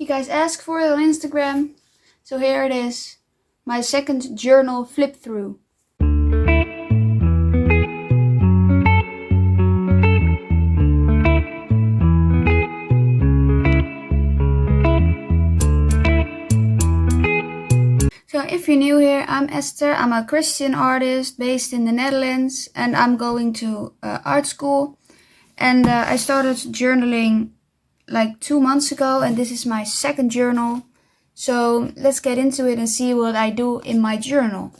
You guys asked for it on Instagram, so here it is. My second journal flip through. So if you're new here, I'm Esther. I'm a Christian artist based in the Netherlands, and I'm going to art school. And I started journaling like 2 months ago, and this is my second journal. So let's get into it and see what I do in my journal.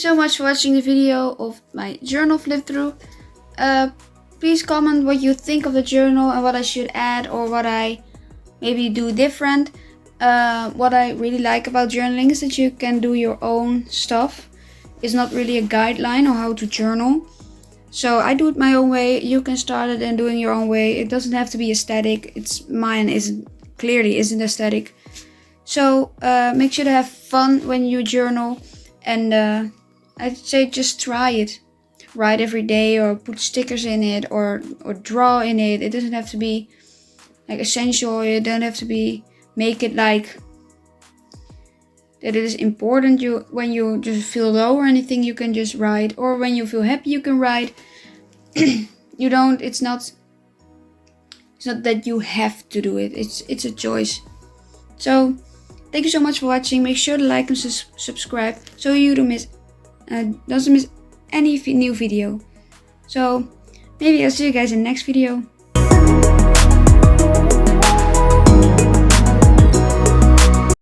so much for watching the video of my journal flip through. Please comment what you think of the journal and what I should add or what I maybe do different. What I really like about journaling is that you can do your own stuff. It's not really a guideline on how to journal. So I do it my own way. You can start it and doing your own way. It doesn't have to be aesthetic. Mine isn't aesthetic. So make sure to have fun when you journal, and I'd say just try it. Write every day or put stickers in it or draw in it. It doesn't have to be like essential. You don't have to make it like that it is important. When you just feel low or anything, you can just write, or when you feel happy you can write. It's not that you have to do it. It's a choice. So thank you so much for watching. Make sure to like and subscribe so you don't miss any new video. So maybe I'll see you guys in the next video.